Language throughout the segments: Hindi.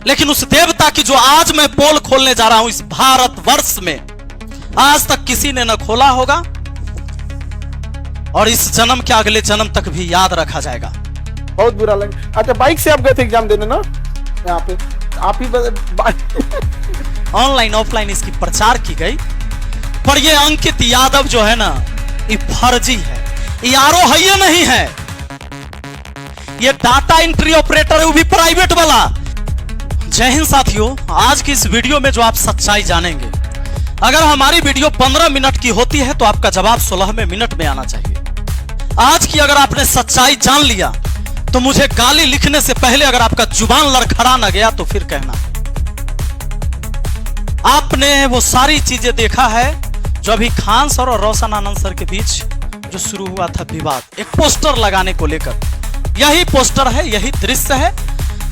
लेकिन उस देवता की जो आज मैं पोल खोलने जा रहा हूं इस भारतवर्ष में, आज तक किसी ने न खोला होगा और इस जन्म के अगले जन्म तक भी याद रखा जाएगा। बहुत बुरा लगा। अच्छा, बाइक से आप गए थे एग्जाम देने ना? यहाँ पे आप ही ऑनलाइन ऑफलाइन इसकी प्रचार की गई, पर ये अंकित यादव जो है ना, ये फर्जी है, यारो है ये नहीं है, ये डाटा एंट्री ऑपरेटर है, वो भी प्राइवेट वाला। जय हिंद साथियों, आज की इस वीडियो में जो आप सच्चाई जानेंगे, अगर हमारी वीडियो 15 मिनट की होती है तो आपका जवाब 16वें मिनट में आना चाहिए। आज की अगर आपने सच्चाई जान लिया तो मुझे गाली लिखने से पहले अगर आपका जुबान लड़खड़ा ना गया तो फिर कहना। आपने वो सारी चीजें देखा है जो अभी खान सर और रोशन आनंद सर के बीच जो शुरू हुआ था विवाद, एक पोस्टर लगाने को लेकर। यही पोस्टर है, यही दृश्य है,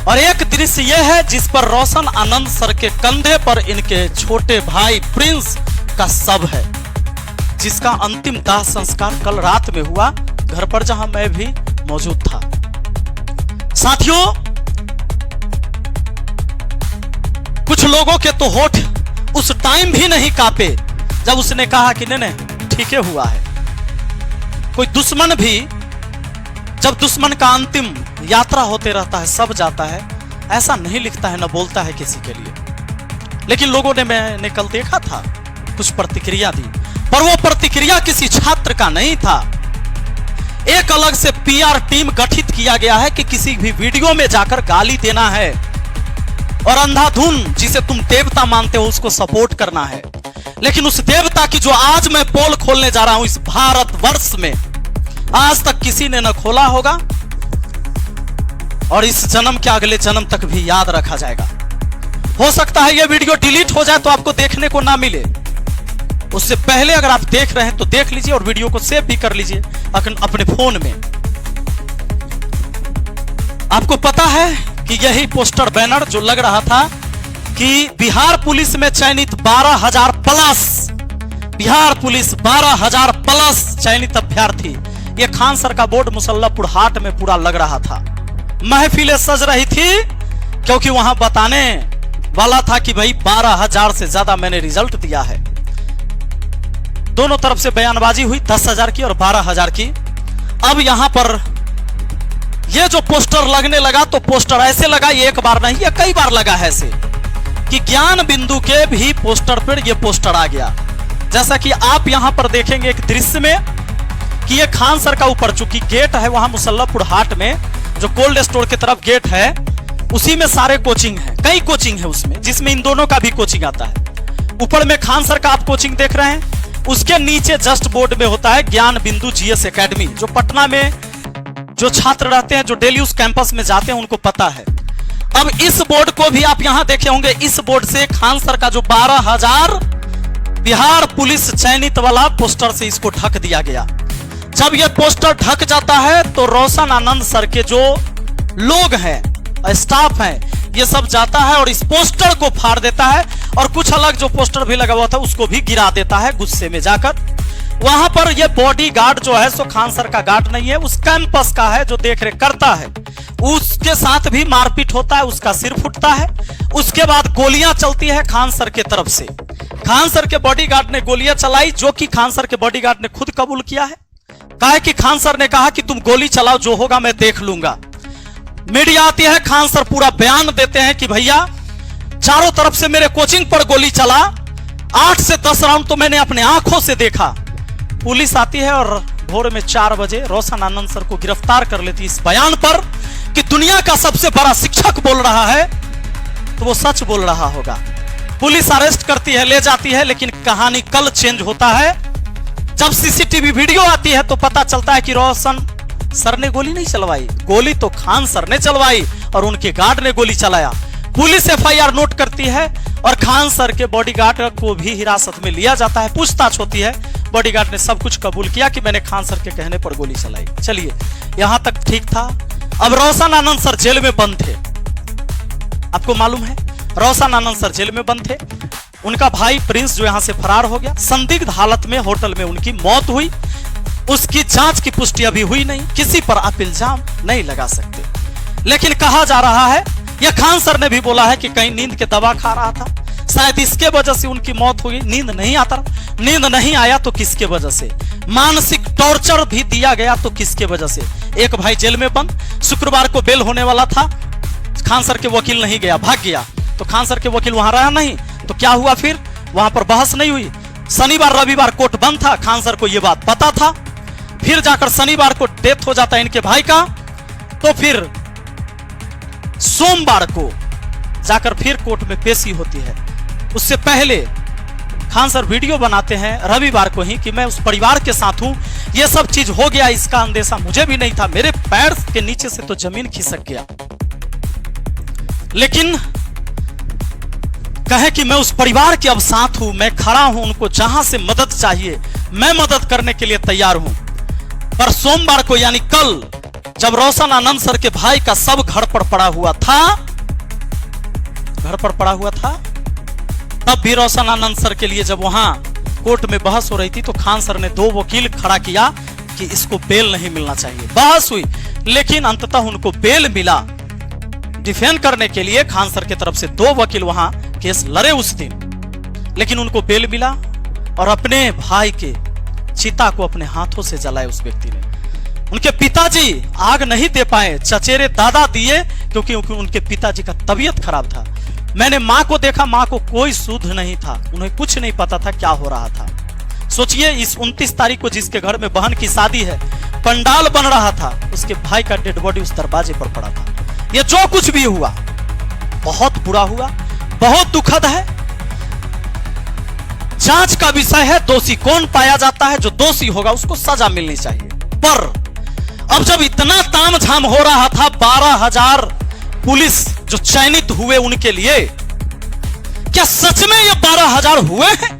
और एक दृश्य यह है जिस पर रोशन आनंद सर के कंधे पर इनके छोटे भाई प्रिंस का शव है, जिसका अंतिम दाह संस्कार कल रात में हुआ घर पर, जहां मैं भी मौजूद था। साथियों, कुछ लोगों के तो होठ उस टाइम भी नहीं कांपे जब उसने कहा कि नहीं ठीक हुआ है। कोई दुश्मन भी जब दुश्मन का अंतिम यात्रा होते रहता है, सब जाता है, ऐसा नहीं लिखता है, न बोलता है किसी के लिए। लेकिन लोगों ने, मैंने कल देखा था, कुछ प्रतिक्रिया दी, पर वो प्रतिक्रिया किसी छात्र का नहीं था। एक अलग से पीआर टीम गठित किया गया है कि किसी भी वीडियो में जाकर गाली देना है और अंधाधुन जिसे तुम देवता मानते हो उसको सपोर्ट करना है। लेकिन उस देवता की जो आज मैं पोल खोलने जा रहा हूं इस भारतवर्ष में, आज तक किसी ने न खोला होगा और इस जन्म के अगले जन्म तक भी याद रखा जाएगा। हो सकता है यह वीडियो डिलीट हो जाए तो आपको देखने को ना मिले। उससे पहले अगर आप देख रहे हैं तो देख लीजिए और वीडियो को सेव भी कर लीजिए अपने फोन में। आपको पता है कि यही पोस्टर बैनर जो लग रहा था कि बिहार पुलिस में चयनित 12,000 प्लस, बिहार पुलिस 12,000 प्लस चयनित अभ्यर्थी, ये खान सर का बोर्ड मुसल्लापुर हाट में पूरा लग रहा था। महफिलें सज रही थी क्योंकि वहां बताने वाला था कि भाई 12,000 से ज्यादा मैंने रिजल्ट दिया है। दोनों तरफ से बयानबाजी हुई, 10,000 की और 12,000 की। अब यहां पर ये जो पोस्टर लगने लगा तो पोस्टर ऐसे लगा, ये एक बार नहीं, ये कई बार लगा है ऐसे कि ज्ञान बिंदु के भी पोस्टर पर ये पोस्टर आ गया। जैसा कि आप यहां पर देखेंगे एक दृश्य में कि ये खान सर का ऊपर चूंकि गेट है वहां मुसल्लापुर हाट में, जो कोल्ड स्टोर की तरफ गेट है, उसी में सारे कोचिंग है, कई कोचिंग है उसमें, जिसमें इन दोनों का भी कोचिंग आता है। ऊपर में खान सर का आप कोचिंग देख रहे हैं, उसके नीचे जस्ट बोर्ड में होता है ज्ञान बिंदु जीएस एकेडमी, जो पटना में जो छात्र रहते हैं, जो डेली उस कैंपस में जाते हैं, उनको पता है। अब इस बोर्ड को भी आप यहां देखे होंगे, इस बोर्ड से खान सर का जो 12,000 बिहार पुलिस चयनित वाला पोस्टर से इसको ढक दिया गया। जब यह पोस्टर ढक जाता है तो रोशन आनंद सर के जो लोग हैं, स्टाफ हैं, ये सब जाता है और इस पोस्टर को फाड़ देता है और कुछ अलग जो पोस्टर भी लगा हुआ था उसको भी गिरा देता है गुस्से में जाकर। वहां पर ये बॉडी गार्ड जो है सो खान सर का गार्ड नहीं है, उस कैंपस का है जो देख रेख करता है, उसके साथ भी मारपीट होता है, उसका सिर फूटता है। उसके बाद गोलियां चलती है खान सर के तरफ से। खान सर के बॉडीगार्ड ने गोलियां चलाई, जो कि खान सर के बॉडीगार्ड ने खुद कबूल किया है। कहा कि खान सर ने कहा कि तुम गोली चलाओ, जो होगा मैं देख लूंगा। मीडिया आती है, खान सर पूरा बयान देते हैं कि भैया चारों तरफ से मेरे कोचिंग पर गोली चला, 8 से 10 राउंड तो मैंने अपने आंखों से देखा। पुलिस आती है और भोर में 4 बजे रोशन आनंद सर को गिरफ्तार कर लेती इस बयान पर कि दुनिया का सबसे बड़ा शिक्षक बोल रहा है तो वो सच बोल रहा होगा। पुलिस अरेस्ट करती है, ले जाती है, लेकिन कहानी कल चेंज होता है। जब सीसीटीवी वीडियो आती है तो पता चलता है कि रोशन सर ने गोली नहीं चलवाई, गोली तो खान सर ने चलवाई और उनके गार्ड ने गोली चलाया। पुलिस एफआईआर नोट करती है और खान सर के बॉडीगार्ड को भी हिरासत में लिया जाता है, पूछताछ होती है। बॉडीगार्ड ने सब कुछ कबूल किया कि मैंने खान सर के कहने पर गोली चलाई। चलिए, यहां तक ठीक था। अब रोशन आनंद सर जेल में बंद थे, आपको मालूम है, रोशन आनंद सर जेल में बंद थे। उनका भाई प्रिंस जो यहां से फरार हो गया, संदिग्ध हालत में होटल में उनकी मौत हुई। उसकी जांच की पुष्टि अभी हुई नहीं, किसी पर आप इल्जाम नहीं लगा सकते। लेकिन कहा जा रहा है यह खान सर ने भी बोला है कि कहीं नींद के दवा खा रहा था, शायद इसके वजह से उनकी मौत हुई। नींद नहीं आता, नींद नहीं आया तो किसके वजह से? मानसिक टॉर्चर भी दिया गया तो किसके वजह से? एक भाई जेल में बंद, शुक्रवार को बेल होने वाला था, खान सर के वकील नहीं गया, भाग गया। तो खान सर के वकील वहां रहा नहीं, तो क्या हुआ फिर? वहां पर बहस नहीं हुई। शनिवार रविवार कोर्ट बंद था, खान सर को यह बात पता था। फिर जाकर शनिवार को डेथ हो जाता है इनके भाई का, तो फिर सोमवार को जाकर फिर कोर्ट में पेशी होती है। उससे पहले खान सर वीडियो बनाते हैं रविवार को ही कि मैं उस परिवार के साथ हूं, यह सब चीज हो गया, इसका अंदेशा मुझे भी नहीं था, मेरे पैर के नीचे से तो जमीन खिसक गया। लेकिन कहे कि मैं उस परिवार के अब साथ हूं, मैं खड़ा हूं, उनको जहां से मदद चाहिए मैं मदद करने के लिए तैयार हूं। पर सोमवार को यानी कल, जब रोशन आनंद सर के भाई का सब घर पर पड़ा हुआ था, तब भी रोशन आनंद सर के लिए जब वहां कोर्ट में बहस हो रही थी, तो खान सर ने 2 वकील खड़ा किया कि इसको बेल नहीं मिलना चाहिए। बहस हुई, लेकिन अंततः उनको बेल मिला। डिफेंड करने के लिए खान सर की तरफ से 2 वकील वहां केस लड़े उस दिन, लेकिन उनको बेल मिला और अपने भाई के चिता को अपने हाथों से जलाए उस व्यक्ति ने। उनके पिताजी आग नहीं दे पाए, चचेरे दादा दिए, क्योंकि उनके पिताजी का तबीयत खराब था। मैंने मां को देखा, मां को कोई सुध नहीं था, उन्हें कुछ नहीं पता था क्या हो रहा था। सोचिए, इस 29 तारीख को जिसके घर में बहन की शादी है, पंडाल बन रहा था, उसके भाई का डेड बॉडी उस दरवाजे पर पड़ा था। ये जो कुछ भी हुआ बहुत बुरा हुआ, बहुत दुखद है। जांच का विषय है, दोषी कौन पाया जाता है, जो दोषी होगा उसको सजा मिलनी चाहिए। पर अब जब इतना तामझाम हो रहा था, 12,000 पुलिस जो चयनित हुए उनके लिए, क्या सच में ये 12,000 हुए हैं?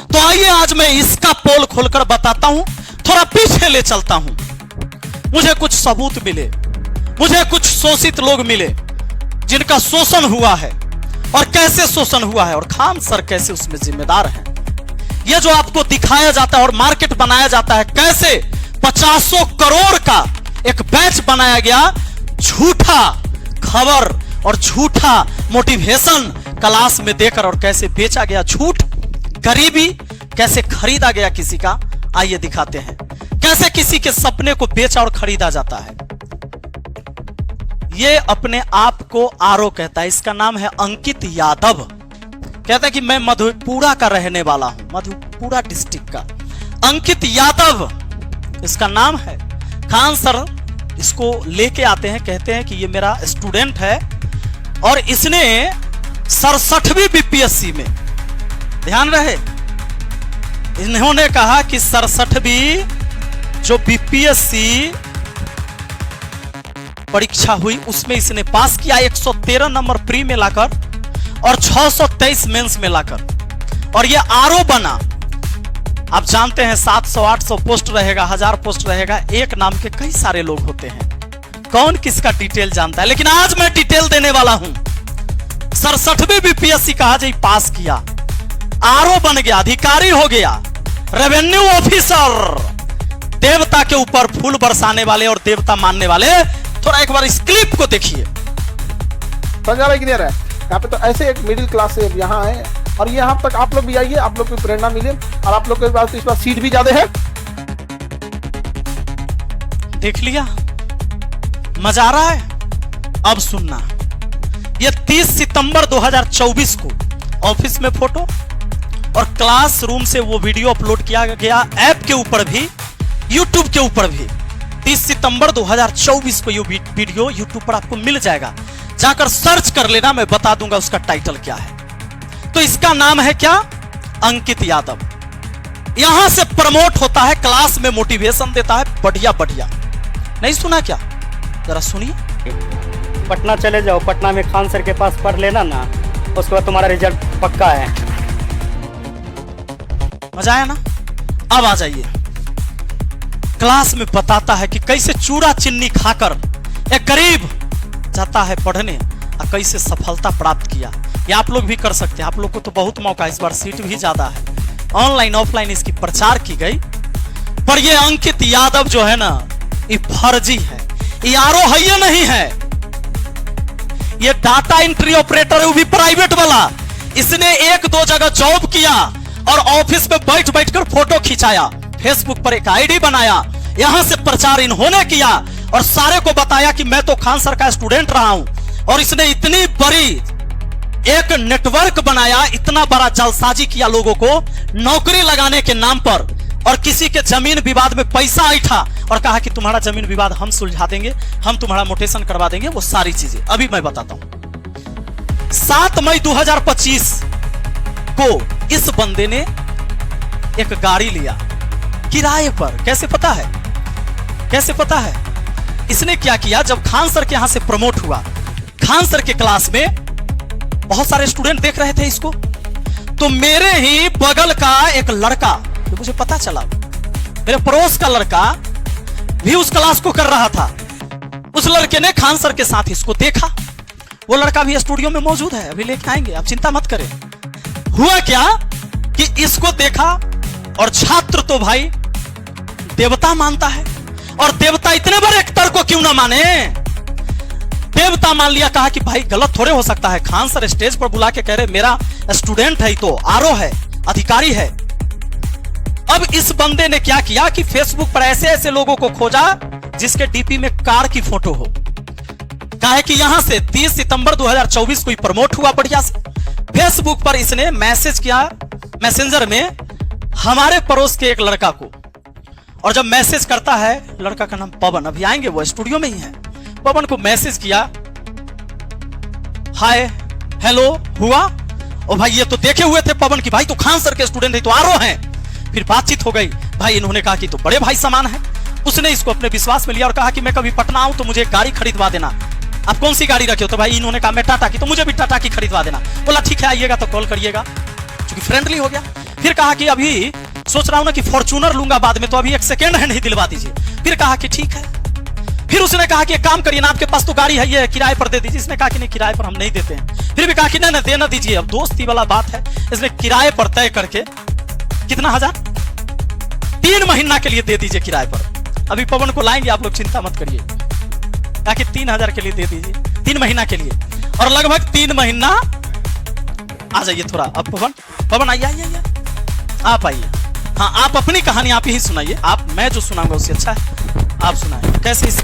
तो आइए आज मैं इसका पोल खोलकर बताता हूं, थोड़ा पीछे ले चलता हूं। मुझे कुछ सबूत मिले, मुझे कुछ शोषित लोग मिले जिनका शोषण हुआ है, और कैसे शोषण हुआ है, और खान सर कैसे उसमें जिम्मेदार हैं। यह जो आपको दिखाया जाता है और मार्केट बनाया जाता है, कैसे 50 करोड़ का एक बैच बनाया गया, झूठा खबर और झूठा मोटिवेशन क्लास में देकर, और कैसे बेचा गया झूठ, गरीबी कैसे खरीदा गया किसी का। आइए दिखाते हैं कैसे किसी के सपने को बेचा और खरीदा जाता है। ये अपने आप को आरो कहता है, इसका नाम है अंकित यादव। कहता है कि मैं मधेपुरा का रहने वाला हूं, मधेपुरा डिस्ट्रिक्ट का अंकित यादव इसका नाम है। खान सर इसको लेके आते हैं, कहते हैं कि ये मेरा स्टूडेंट है और इसने 67वीं बीपीएससी में, ध्यान रहे, इन्होंने कहा कि 67वीं जो बीपीएससी परीक्षा हुई उसमें इसने पास किया, 113 नंबर प्री में लाकर और 623 मेंस में लाकर, और ये आरओ बना। आप जानते हैं 700-800 पोस्ट रहेगा, 1000 पोस्ट रहेगा, एक नाम के कई सारे लोग होते हैं, कौन किसका डिटेल जानता है। लेकिन आज मैं डिटेल देने वाला हूं। 67वीं बीपीएससी कहा जाए पास किया, आरओ बन गया, अधिकारी हो गया, रेवेन्यू ऑफिसर, देवता के ऊपर फूल बरसाने वाले और देवता मानने वाले। थोड़ा एक बार इस क्लिप को देखिए, समझा भाई क्लियर है। यहाँ पे तो ऐसे एक मिडिल क्लास से यहाँ है, और यहाँ तक आप लोग भी आइए, आप लोग को प्रेरणा मिले, और आप लोग के पास इस बार सीट भी ज्यादा है। देख लिया, मजा आ रहा है। अब सुनना, ये 30 सितंबर 2024 को ऑफिस में फोटो और क्लासरूम से वो वीडियो अपलोड किया गया, ऐप के ऊपर भी, यूट्यूब के ऊपर भी। 30 सितंबर 2024 को ये वीडियो यूट्यूब पर आपको मिल जाएगा, जाकर सर्च कर लेना, मैं बता दूंगा उसका टाइटल क्या है। तो इसका नाम है क्या? अंकित यादव। यहां से प्रमोट होता है, क्लास में मोटिवेशन देता है, बढ़िया बढ़िया। नहीं सुना क्या? जरा सुनिए। पटना चले जाओ, पटना में खान सर के पास पढ़ लेना ना, उसके बाद तुम्हारा रिजल्ट पक्का है। मजा आया ना? अब आ जाइए, क्लास में बताता है कि कैसे चूड़ा चिन्नी खाकर एक गरीब जाता है पढ़ने और कैसे सफलता प्राप्त किया। ये आप लोग भी कर सकते हैं, आप लोग को तो बहुत मौका, इस बार सीट भी ज्यादा है, ऑनलाइन ऑफलाइन इसकी प्रचार की गई। पर ये अंकित यादव जो है ना, ये फर्जी है, ये आरो है नहीं है, ये डाटा एंट्री ऑपरेटर है, वो भी प्राइवेट वाला। इसने 1-2 जगह जॉब किया और ऑफिस में बैठ बैठकर फोटो खिंचाया, फेसबुक पर एक आईडी बनाया, यहां से प्रचार इन्होंने किया और सारे को बताया कि मैं तो खान सर का स्टूडेंट रहा हूं। और इसने इतनी बड़ी एक नेटवर्क बनाया, इतना बड़ा जालसाजी किया लोगों को नौकरी लगाने के नाम पर, और किसी के जमीन विवाद में पैसा ऐठा और कहा कि तुम्हारा जमीन विवाद हम सुलझा देंगे, हम तुम्हारा मोटेशन करवा देंगे। वो सारी चीजें अभी मैं बताता हूं। 7 मई 2025 को इस बंदे ने एक गाड़ी लिया किराए पर। कैसे पता है? कैसे पता है? इसने क्या किया, जब खान सर के यहां से प्रमोट हुआ, खान सर के क्लास में बहुत सारे स्टूडेंट देख रहे थे इसको, तो मेरे ही बगल का एक लड़का, तो मुझे पता चला, मेरे पड़ोस का लड़का भी उस क्लास को कर रहा था। उस लड़के ने खान सर के साथ इसको देखा। वो लड़का भी स्टूडियो में मौजूद है, अभी लेके आएंगे, आप चिंता मत करें। हुआ क्या कि इसको देखा और छात्र तो भाई देवता मानता है, और देवता इतने बड़े एक्टर को क्यों ना माने, देवता मान लिया। कहा कि भाई गलत थोड़े हो सकता है, खान सर स्टेज पर बुला के कह रहे मेरा स्टूडेंट है, तो आरओ है, अधिकारी है। अब इस बंदे ने क्या किया कि फेसबुक पर ऐसे ऐसे लोगों को खोजा जिसके डीपी में कार की फोटो हो। कहा कि यहां से 30 सितंबर 2024 को प्रमोट हुआ बढ़िया से। फेसबुक पर इसने मैसेज किया मैसेंजर में हमारे पड़ोस के एक लड़का को, और जब मैसेज करता है, लड़का का नाम पवन, अभी आएंगे, वो स्टूडियो में ही है। पवन को मैसेज किया, हाय हेलो हुआ, और भाई ये तो देखे हुए थे पवन की भाई तो खान सर के स्टूडेंट है, तो आरओ हैं। फिर बातचीत हो गई, भाई इन्होंने कहा कि तो बड़े भाई समान है। उसने इसको अपने विश्वास में लिया और कहा कि मैं कभी पटना आऊं तो मुझे एक गाड़ी खरीदवा देना। आप कौन सी गाड़ी रखे हो? तो भाई इन्होंने कहा मैं टाटा की, तो मुझे भी टाटा की खरीदवा देना। बोला ठीक है, आइएगा तो कॉल करिएगा, क्योंकि फ्रेंडली हो गया। फिर कहा कि अभी सोच रहा हूं ना कि फॉर्च्यूनर लूंगा बाद में, तो अभी एक सेकेंड हैंड ही दिलवा दीजिए। फिर कहा कि ठीक है। फिर उसने कहा कि एक काम करिए ना, आपके पास तो गाड़ी है, ये किराए पर दे दीजिए। इसने कहा कि नहीं, किराए पर हम नहीं देते हैं। फिर भी कहा कि नहीं देना दीजिए, अब दोस्ती वाला बात है। इसने किराए पर तय करके कितना हजार, 3 महीना के लिए दे दीजिए किराए पर। अभी पवन को लाएंगे, आप लोग चिंता मत करिए। कहा कि 3000 के लिए दे दीजिए 3 महीना के लिए, और लगभग 3 महीना। आ जाइए थोड़ा, अब पवन आइए आइए, आप आइए। हाँ, आप अपनी कहानी आप ही सुनाइए। आप, मैं जो सुनाऊंगा उससे अच्छा है आप सुनाइए। कैसे इस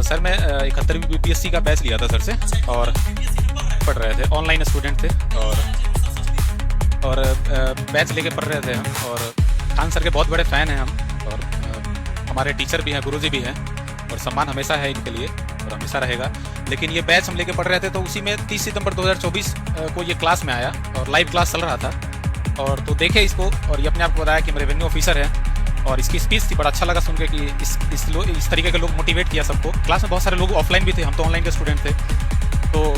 सर मैं 71वीं बीपीएससी का बैच लिया था सर से, और पढ़ रहे थे, ऑनलाइन स्टूडेंट थे, और बैच लेके पढ़ रहे थे हम। और खान सर के बहुत बड़े फ़ैन हैं हम, और हमारे टीचर भी हैं, गुरुजी भी हैं, और सम्मान हमेशा है इनके लिए और हमेशा रहेगा। लेकिन ये बैच हम लेके पढ़ रहे थे, तो उसी में 30 सितंबर 2024 को ये क्लास में आया और लाइव क्लास चल रहा था। और तो देखे इसको, और ये अपने आप को बताया कि मैं रेवेन्यू ऑफिसर है, और इसकी स्पीच थी, बड़ा अच्छा लगा सुन के कि इस तरीके के लोग मोटिवेट किया सबको। क्लास में बहुत सारे लोग ऑफलाइन भी थे, हम तो ऑनलाइन के स्टूडेंट थे। तो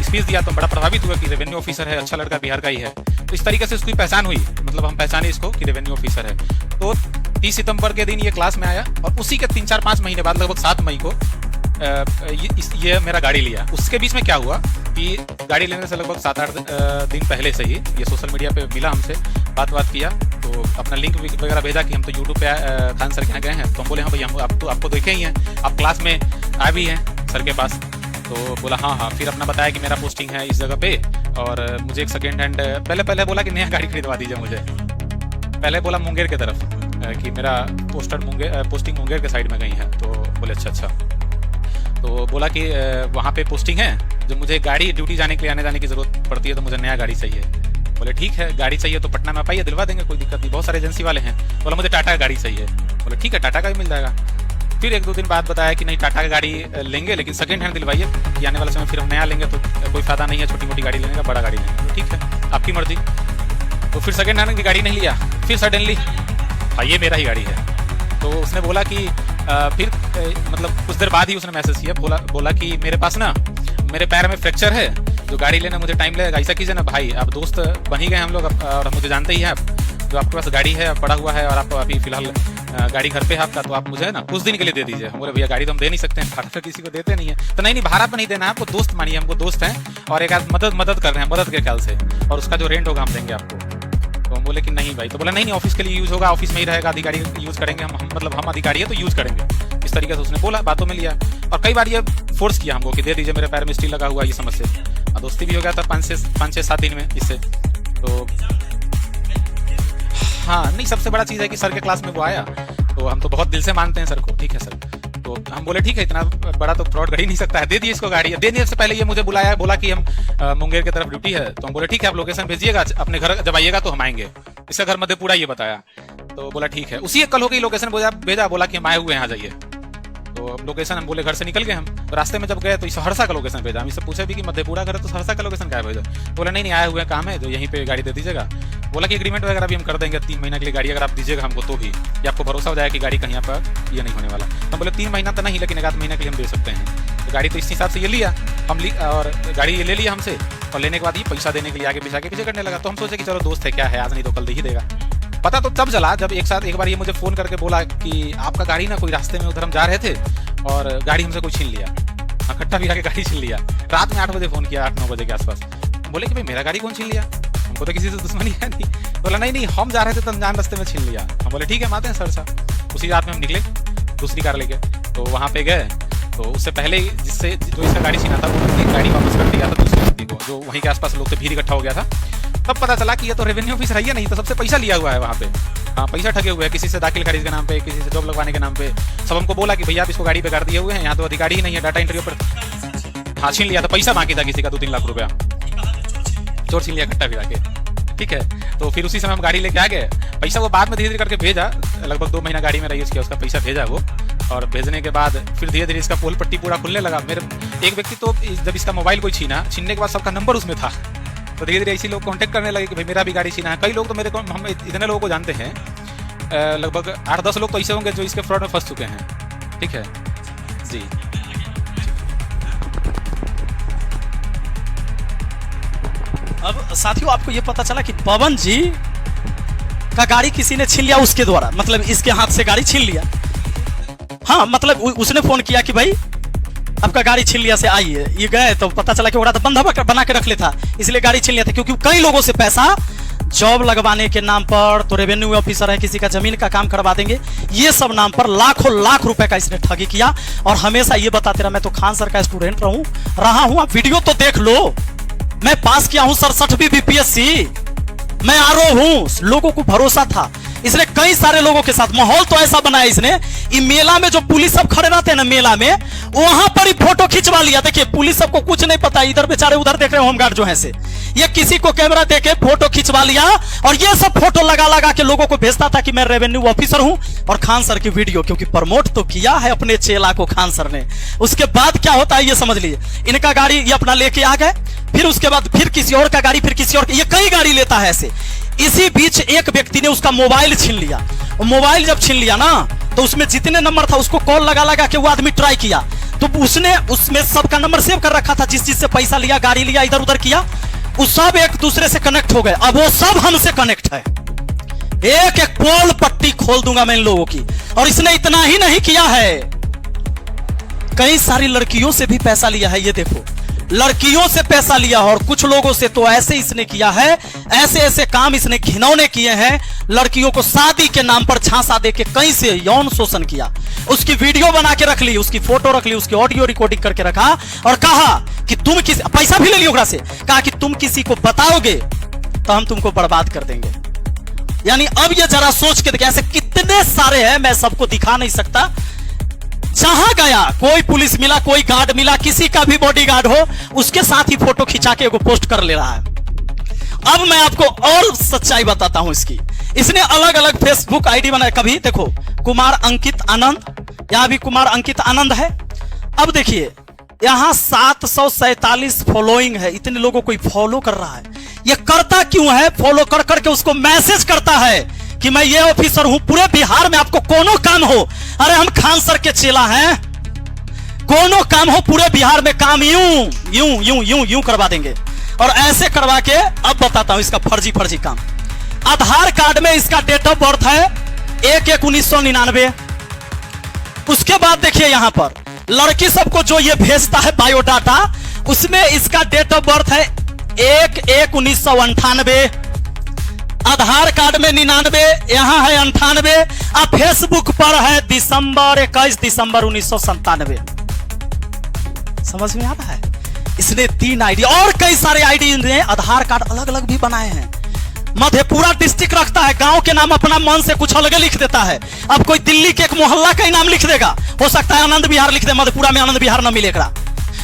स्पीच दिया तो बड़ा प्रभावित हुआ कि रेवेन्यू ऑफिसर है, अच्छा लड़का, बिहार का ही है। तो इस तरीके से उसकी पहचान हुई, मतलब हम पहचाने इसको कि रेवेन्यू ऑफिसर है। तो 30 सितंबर के दिन ये क्लास में आया, और उसी के 3-4-5 महीने बाद लगभग 7 मई को ये मेरा गाड़ी लिया। उसके बीच में क्या हुआ कि गाड़ी लेने से लगभग 7-8 दिन पहले से ही ये सोशल मीडिया पे मिला हमसे, बात किया, तो अपना लिंक वगैरह भेजा कि हम तो यूट्यूब पे खान सर के यहाँ गए हैं। तो हम बोले हाँ भैया, हम आपको देखे ही हैं, आप क्लास में आए भी हैं सर के पास। तो बोला हाँ। फिर अपना बताया कि मेरा पोस्टिंग है इस जगह पे, और मुझे एक सेकेंड हैंड, पहले बोला कि नया गाड़ी खरीदवा दीजिए मुझे। पहले बोला मुंगेर की तरफ कि मेरा पोस्टिंग मुंगेर के साइड में गई है। तो बोले अच्छा। तो बोला कि वहाँ पे पोस्टिंग है, जब मुझे गाड़ी ड्यूटी जाने के लिए आने जाने की ज़रूरत पड़ती है, तो मुझे नया गाड़ी चाहिए। बोले ठीक है, गाड़ी चाहिए तो पटना में आप आइए, दिलवा देंगे, कोई दिक्कत नहीं, बहुत सारे एजेंसी वाले हैं। बोला मुझे टाटा का गाड़ी चाहिए। बोले ठीक है, टाटा का भी मिल जाएगा। फिर 1-2 दिन बाद बताया कि नहीं, टाटा का गाड़ी लेंगे लेकिन सेकेंड हैंड दिलवाइए, कि आने वाले समय फिर हम नया लेंगे तो कोई फायदा नहीं है छोटी मोटी गाड़ी लेने का, बड़ा गाड़ी लेंगे। ठीक है, आपकी मर्जी। तो फिर सेकेंड हैंड की गाड़ी नहीं लिया। फिर सडनली भाई ये मेरा ही गाड़ी है। तो उसने बोला कि फिर मतलब कुछ देर बाद ही उसने मैसेज किया, बोला कि मेरे पास ना, मेरे पैर में फ्रैक्चर है, जो गाड़ी लेने मुझे टाइम लगेगा। ऐसा कीजिए ना भाई, आप दोस्त बन ही गए हम लोग, और मुझे जानते ही हैं आप, जो आपके पास गाड़ी है पड़ा हुआ है, और आप अभी फिलहाल गाड़ी घर पे है आपका, तो आप मुझे ना कुछ दिन के लिए दे दीजिए। हम बोले भैया गाड़ी तो हम दे नहीं सकते हैं, भाड़ा तो किसी को देते नहीं है। तो नहीं भाड़ा पर नहीं देना है आपको, दोस्त मानिए, हमको दोस्त हैं, और एक आध मदद कर रहे हैं, मदद के ख्याल से, और उसका जो रेंट होगा हम देंगे आपको। बोले कि नहीं भाई, तो बोला नहीं ऑफिस के लिए यूज होगा, ऑफिस में ही रहेगा, अधिकारी यूज करेंगे, हम मतलब हम अधिकारी है तो यूज करेंगे, इस तरीके से उसने बोला, बातों में लिया। और कई बार ये फोर्स किया हमको कि दे दीजिए, मेरे पैर में स्टील लगा हुआ, ये समझ से। और दोस्ती भी हो गया था 5-6-7 दिन में इससे। तो हाँ, नहीं, सबसे बड़ा चीज़ है कि सर के क्लास में वो आया, तो हम तो बहुत दिल से मानते हैं सर को, ठीक है सर। तो हम बोले ठीक है, इतना बड़ा तो फ्रॉड कर ही नहीं सकता है, दे दिए इसको गाड़ी। देने से पहले ये मुझे बुलाया, बोला कि हम मुंगेर की तरफ ड्यूटी है, तो हम बोले ठीक है, आप लोकेशन भेजिएगा, अपने घर जब आइएगा तो हम आएंगे। इसका घर मधेपुरा ये बताया, तो बोला ठीक है। उसी एक कल हो गई, लोकेशन भेजा, बोला कि हम आए हुए हैं, आ जाइए। तो लोकेशन हम बोले, घर से निकल गए हम, तो रास्ते में जब गए तो सहरसा का लोकेशन भेजा। हम इससे पूछे भी कि मधेपुरा घर है तो सहरसा का लोकेशन क्या भेजा? बोला नहीं आए हुए काम है, तो यहीं पे गाड़ी दे दीजिएगा। बोला कि एग्रीमेंट वगैरह भी हम कर देंगे, 3 महीने के लिए गाड़ी अगर आप दीजिएगा हमको तो भी, या आपको भरोसा हो जाएगा कि गाड़ी कहीं पर ये नहीं होने वाला। हम बोले 3 महीना तो नहीं, लेकिन 1 आध महीने के लिए हम दे सकते हैं। तो गाड़ी तो इस हिसाब से ये लिया हम, और गाड़ी ये ले लिया हमसे, और लेने के बाद ये पैसा देने के लिए आगे पीछे करने लगा। तो हम सोचे कि चलो दोस्त है, क्या है, आज नहीं तो कल दे ही देगा। पता तो तब चला जब एक बार ये मुझे फ़ोन करके बोला कि आपका गाड़ी ना कोई रास्ते में उधर हम जा रहे थे और गाड़ी हमसे कोई छीन लिया, खट्टा भी आके गाड़ी छीन लिया। रात में 8 बजे फ़ोन किया, 8-9 बजे के आसपास। बोले कि भाई मेरा गाड़ी कौन छीन लिया, हमको तो किसी से दुश्मनी है नहीं। बोला नहीं हम जा रहे थे तो अनजान रास्ते में छीन लिया। हम बोले ठीक है, आते हैं सर साहब। उसी रात में हम निकले दूसरी कार लेके, तो वहाँ पे गए, तो उससे पहले जिससे जो इसका गाड़ी छीना था वो गाड़ी वापस कर दिया था दूसरे व्यक्ति को, जो वहीं के आसपास लोग से भीड़ इकट्ठा हो गया था। तब पता चला कि ये तो रेवेन्यू ऑफिसर है, नहीं तो सबसे पैसा लिया हुआ है वहाँ पे। हाँ, पैसा ठगे हुए हैं, किसी से दाखिल खारिज के नाम पे, किसी से जॉब लगवाने के नाम पे। सब हमको बोला कि भैया आप इसको गाड़ी पे कर दिए हुए हैं, यहाँ तो अधिकारी ही नहीं है, डाटा इंटरव्यू पर। हाँ, छीन लिया था, पैसा बाकी था किसी का 2-3 लाख रुपया, चोर छीन लिया खट्टा भिड़ा के, ठीक है। तो फिर उसी समय हम गाड़ी लेके आ गए। पैसा वो बाद में धीरे धीरे करके भेजा, लगभग 2 महीना गाड़ी में रही उसका पैसा भेजा वो। और भेजने के बाद फिर धीरे धीरे इसका पोल पट्टी पूरा खुलने लगा। मेरे एक व्यक्ति तो जब इसका मोबाइल कोई छीनने के बाद सबका नंबर उसमें था, तो धीरे धीरे ऐसे लोग कांटेक्ट करने लगे कि भाई मेरा भी गाड़ी छीना है। कई लोग तो मेरे को, हम इतने लोगों को जानते हैं, लगभग 8-10 लोग तो ऐसे होंगे जो इसके फ्रॉड में फंस चुके हैं, ठीक है जी। अब साथियों आपको ये पता चला कि पवन जी का गाड़ी किसी ने छीन लिया उसके द्वारा, मतलब इसके हाथ से गाड़ी छीन लिया। हाँ, मतलब उसने फोन किया कि भाई आपका गाड़ी छीन लिया से आइए। ये गए तो पता चला कि वो तो बंधा बना के रख लेता, इसलिए गाड़ी छीन लिया था। क्योंकि कई लोगों से पैसा जॉब लगवाने के नाम पर, तो रेवेन्यू ऑफिसर है, किसी का जमीन का काम करवा देंगे, ये सब नाम पर लाखों लाख रुपए का इसने ठगी किया। और हमेशा ये बताते रहा मैं तो खान सर का स्टूडेंट रहा हूं। आप वीडियो तो देख लो, मैं पास किया हूं 67वीं बीपीएससी, मैं आरओ हूं। लोगों को भरोसा था, इसने कई सारे लोगों के साथ माहौल तो ऐसा बनाया इसने। ये मेला में जो पुलिस सब खड़े रहते हैं ना मेला में, वहां पर ही फोटो खिंचवा लिया। देखिए पुलिस सबको कुछ नहीं पता, इधर बेचारे उधर देख रहे हैं होमगार्ड जो है से, ये किसी को कैमरा देके फोटो खिंचवा लिया और ये सब फोटो लगा के लोगों को भेजता था कि मैं रेवेन्यू ऑफिसर हूं। और खान सर की वीडियो क्योंकि प्रमोट तो किया है अपने चेला को खान सर ने। उसके बाद क्या होता है ये समझ लीजिए, इनका गाड़ी ये अपना लेके आ गए, फिर उसके बाद फिर किसी और का गाड़ी, फिर किसी और, ये कई गाड़ी लेता है ऐसे। इसी बीच एक व्यक्ति ने उसका मोबाइल छीन लिया। मोबाइल जब छीन लिया ना, तो उसमें जितने नंबर था उसको कॉल लगा के वो आदमी ट्राई किया, तो उसने उसमें सबका नंबर सेव कर रखा था, जिस चीज से पैसा लिया, गाड़ी लिया, इधर उधर किया, वो सब एक दूसरे से कनेक्ट हो गए। अब वो सब हमसे कनेक्ट है, एक एक पोल पट्टी खोल दूंगा मैं इन लोगों की। और इसने इतना ही नहीं किया है, कई सारी लड़कियों से भी पैसा लिया है। ये देखो, लड़कियों से पैसा लिया और कुछ लोगों से तो ऐसे इसने किया है, ऐसे ऐसे काम इसने घिनौने किए हैं। लड़कियों को शादी के नाम पर झांसा देके कहीं से यौन शोषण किया, उसकी वीडियो बना के रख ली, उसकी फोटो रख ली, उसकी ऑडियो रिकॉर्डिंग करके रखा और कहा कि तुम किसी, पैसा भी ले लिया ओकरा से, कहा कि तुम किसी को बताओगे तो हम तुमको बर्बाद कर देंगे। यानी अब ये जरा सोच के देखिए, ऐसे कितने सारे हैं, मैं सबको दिखा नहीं सकता। जहां गया कोई पुलिस मिला, कोई गार्ड मिला, किसी का भी बॉडीगार्ड हो, उसके साथ ही फोटो खिंचा के वो पोस्ट कर ले रहा है। अब मैं आपको और सच्चाई बताता हूं इसकी। इसने अलग अलग फेसबुक आईडी बनाया, कभी देखो कुमार अंकित आनंद, यहां भी कुमार अंकित आनंद है। अब देखिए यहां 747 फॉलोइंग है, इतने लोगों को फॉलो कर रहा है। ये करता क्यों है? फॉलो कर करके उसको मैसेज करता है कि मैं ये ऑफिसर हूं, पूरे बिहार में आपको कोनो काम हो, अरे हम खान सर के चेला हैं, कोनो काम हो पूरे बिहार में काम यूं यूं यूं यूं यूं करवा देंगे। और ऐसे करवा के अब बताता हूं इसका फर्जी काम। आधार कार्ड में इसका डेट ऑफ बर्थ है 1/1/1999। उसके बाद देखिए यहां पर लड़की सबको जो ये भेजता है बायोडाटा, उसमें इसका डेट ऑफ बर्थ है 1/1/1998। आधार कार्ड में 99, यहाँ है 98, अब फेसबुक पर है 21 दिसंबर 1997। समझ में आता है? इसने 3 आईडी और कई सारे आईडी ने आधार कार्ड अलग अलग भी बनाए हैं। मधेपुरा डिस्ट्रिक्ट रखता है, गांव के नाम अपना मन से कुछ अलग लिख देता है। अब कोई दिल्ली के एक मोहल्ला का ही नाम लिख देगा, हो सकता है आनंद विहार लिख दे, मधेपुरा में आनंद विहार न मिलेगा।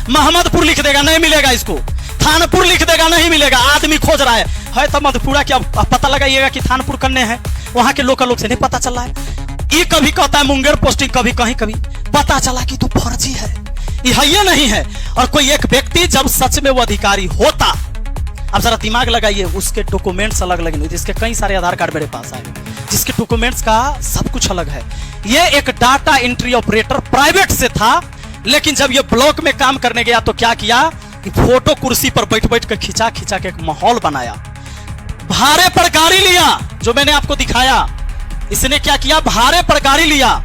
मोहम्मदपुर लिख देगा, नहीं मिलेगा इसको। थानपुर लिख देगा, नहीं मिलेगा। आदमी खोज रहा है तो मधेपुरा क्या पता लगाइएगा कि थानपुर करने हैं, वहां के लोकल लोग से नहीं पता चल रहा है। ये कभी कहता है मुंगेर पोस्टिंग, कभी कहीं कभी पता चला कि तू फर्जी है, ये नहीं है। और कोई एक व्यक्ति जब सच में वो अधिकारी होता, अब जरा दिमाग लगाइए, उसके डॉक्यूमेंट्स अलग अलग, जिसके कई सारे आधार कार्ड मेरे पास आए, जिसके डॉक्यूमेंट्स का सब कुछ अलग है। ये एक डाटा एंट्री ऑपरेटर प्राइवेट से था, लेकिन जब ये ब्लॉक में काम करने गया तो क्या किया कि फोटो कुर्सी पर बैठ बैठ कर खिंचा खिंचा के एक माहौल बनाया। भाड़े पर गाड़ी लिया, जो मैंने आपको दिखाया। इसने क्या किया, भाड़े पर गाड़ी लिया,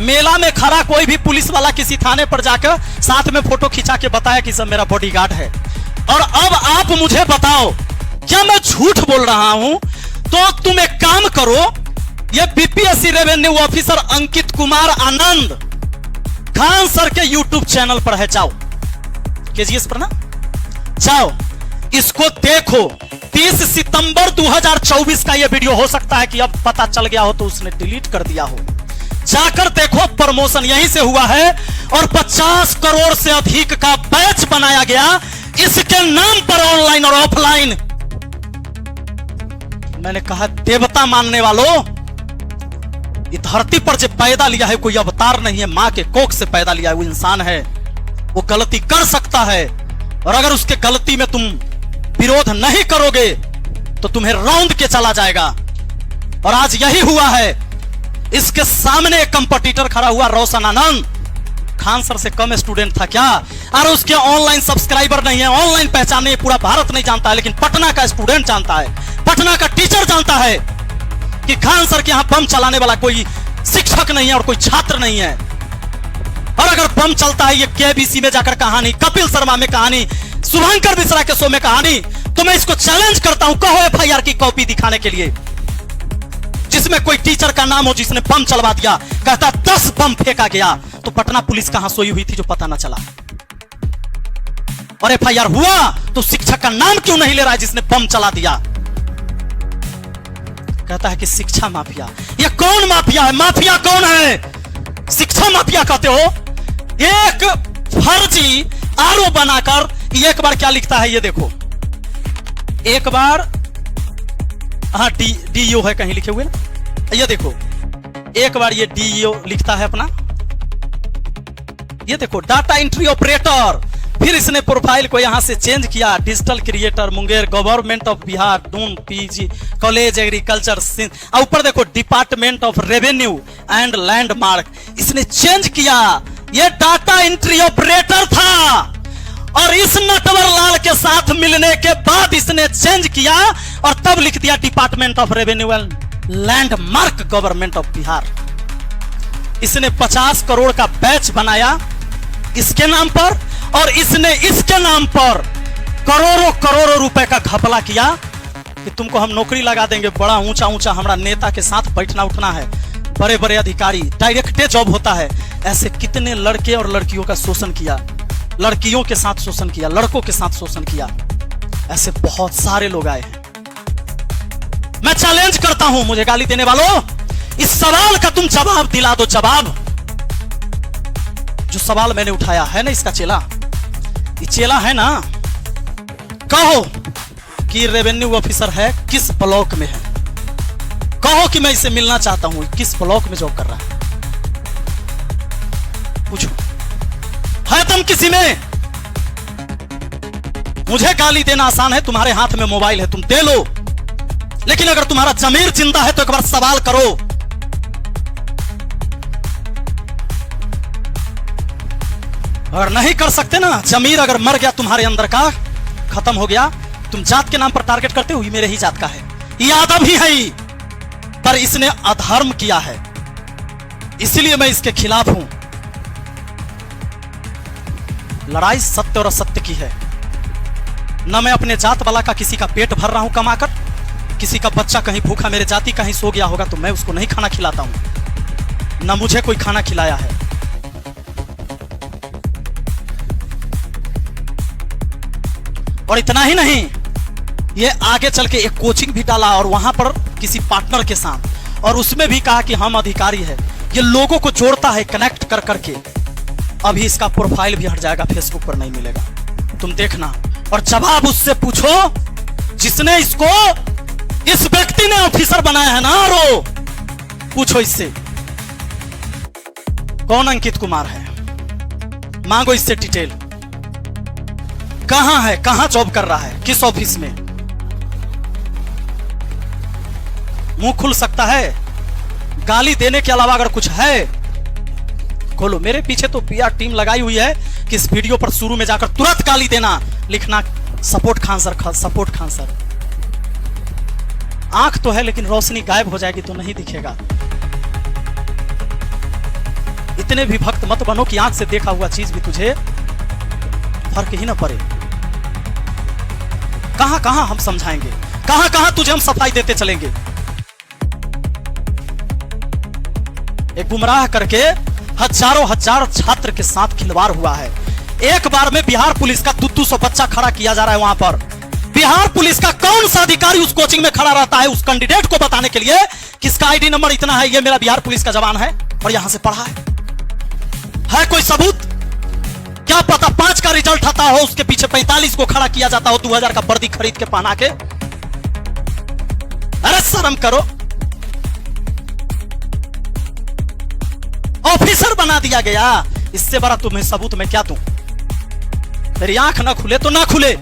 मेला में खड़ा कोई भी पुलिस वाला किसी थाने पर जाकर साथ में फोटो खिंचा के बताया कि सब मेरा बॉडीगार्ड है। और अब आप मुझे बताओ, क्या मैं झूठ बोल रहा हूं? तो तुम एक काम करो, ये BPSC revenue officer Ankit Kumar Anand Khan sir के यूट्यूब चैनल पर है, जाओ केजीएस पर ना, जाओ इसको देखो। 30 सितंबर 2024 का ये वीडियो हो सकता है कि अब पता चल गया हो तो उसने डिलीट कर दिया हो, जाकर देखो। प्रमोशन यहीं से हुआ है और 50 करोड़ से अधिक का बैच बनाया गया इसके नाम पर, ऑनलाइन और ऑफलाइन। मैंने कहा देवता मानने वालों, इस धरती पर जो पैदा लिया है कोई अवतार नहीं है, मां के कोख से पैदा लिया है, वो इंसान है, वो गलती कर सकता है। और अगर उसके गलती में तुम विरोध नहीं करोगे तो तुम्हें रौंद के चला जाएगा। और आज यही हुआ है। इसके सामने एक कंपटीटर खड़ा हुआ, रोशन आनंद। खान सर से कम स्टूडेंट था क्या? और उसके ऑनलाइन सब्सक्राइबर नहीं है, ऑनलाइन पहचान नहीं, पूरा भारत नहीं जानता है, लेकिन पटना का स्टूडेंट जानता है, पटना का टीचर जानता है कि खान सर के यहां बम चलाने वाला कोई शिक्षक नहीं है और कोई छात्र नहीं है। और अगर बम चलता है, ये केबीसी में जाकर कहानी, कपिल शर्मा में कहानी, शुभंकर मिश्रा के शो में कहानी, तो मैं इसको चैलेंज करता हूं, कहो एफआईआर की कॉपी दिखाने के लिए जिसमें कोई टीचर का नाम हो जिसने बम चलवा दिया। कहता 10 बम फेंका गया, तो पटना पुलिस कहां सोई हुई थी जो पता ना चला? और एफआईआर हुआ तो शिक्षक का नाम क्यों नहीं ले रहा है जिसने बम चला दिया? कहता है कि शिक्षा माफिया। ये कौन माफिया है? माफिया कौन है? शिक्षा माफिया कहते हो? एक फर्जी आरोप बनाकर एक बार क्या लिखता है, ये देखो, एक बार, हाँ डीईओ है कहीं लिखे हुए ना, ये देखो, एक बार ये डीईओ लिखता है अपना, ये देखो डाटा एंट्री ऑपरेटर। फिर इसने प्रोफाइल को यहां से चेंज किया, digital creator Munger, government of Bihar, Doon PG college agriculture, और ऊपर देखो department of revenue and landmark. इसने चेंज किया, ये डाटा एंट्री ऑपरेटर था। और इस नटवर लाल के साथ मिलने के बाद इसने चेंज किया और तब लिख दिया department of revenue and landmark, government of Bihar. इसने 50 करोड़ का बैच बनाया इसके नाम पर, और इसने इसके नाम पर करोड़ों करोड़ों रुपए का घपला किया कि तुमको हम नौकरी लगा देंगे, बड़ा ऊंचा ऊंचा हमारा नेता के साथ बैठना उठना है, बड़े बड़े अधिकारी, डायरेक्ट जॉब होता है। ऐसे कितने लड़के और लड़कियों का शोषण किया, लड़कियों के साथ शोषण किया, लड़कों के साथ शोषण किया, ऐसे बहुत सारे लोग आए हैं। मैं चैलेंज करता हूं मुझे गाली देने वालों, इस सवाल का तुम जवाब दिला दो। जवाब, जो सवाल मैंने उठाया है ना, इसका चेला, ये चेला है ना, कहो कि रेवेन्यू ऑफिसर है, किस ब्लॉक में है, कहो कि मैं इसे मिलना चाहता हूं, किस ब्लॉक में जॉब कर रहा है, पूछो। है तुम किसी में? मुझे गाली देना आसान है, तुम्हारे हाथ में मोबाइल है, तुम दे लो, लेकिन अगर तुम्हारा जमीर जिंदा है तो एक बार सवाल करो। अगर नहीं कर सकते ना, जमीर अगर मर गया तुम्हारे अंदर का, खत्म हो गया, तुम जात के नाम पर टारगेट करते हो, ये मेरे ही जात का है, यादव ही है, पर इसने अधर्म किया है, इसलिए मैं इसके खिलाफ हूं। लड़ाई सत्य और असत्य की है। न मैं अपने जात वाला का किसी का पेट भर रहा हूं कमाकर, किसी का बच्चा कहीं भूखा मेरे जाति कहीं सो गया होगा तो मैं उसको नहीं खाना खिलाता हूं, ना मुझे कोई खाना खिलाया है। और इतना ही नहीं, ये आगे चल के एक कोचिंग भी डाला और वहां पर किसी पार्टनर के साथ, और उसमें भी कहा कि हम अधिकारी है। ये लोगों को जोड़ता है कनेक्ट कर करके। अभी इसका प्रोफाइल भी हट जाएगा, फेसबुक पर नहीं मिलेगा, तुम देखना। और जवाब उससे पूछो जिसने इसको, इस व्यक्ति ने ऑफिसर बनाया है ना, रो पूछो इससे कौन अंकित कुमार है, मांगो इससे डिटेल। कहां है, कहां जॉब कर रहा है, किस ऑफिस में। मुंह खुल सकता है, गाली देने के अलावा अगर कुछ है खोलो। मेरे पीछे तो पीआर टीम लगाई हुई है कि इस वीडियो पर शुरू में जाकर तुरंत गाली देना, लिखना support Khan sir, support Khan sir. आंख तो है लेकिन रोशनी गायब हो जाएगी तो नहीं दिखेगा। इतने भी भक्त मत बनो कि आंख से देखा हुआ चीज भी तुझे फर्क ही ना पड़े। कहां कहां हम समझाएंगे, कहां कहां तुझे हम सफाई देते चलेंगे। एक गुमराह करके हजारों हजार छात्र के साथ खिलवाड़ हुआ है। एक बार में बिहार पुलिस का 200 बच्चा खड़ा किया जा रहा है वहां पर। बिहार पुलिस का कौन सा अधिकारी उस कोचिंग में खड़ा रहता है उस कैंडिडेट को बताने के लिए किसका आईडी नंबर इतना है, ये मेरा बिहार पुलिस का जवान है और यहां से पढ़ा है कोई सबूत? क्या पता 5 का रिजल्ट आता हो, उसके पीछे 45 को खड़ा किया जाता हो 2000 का वर्दी खरीद के पहना के। अरे शर्म करो, ऑफिसर बना दिया गया। इससे बड़ा तुम्हें सबूत मैं क्या दूं? तेरी आंख ना खुले तो ना खुले।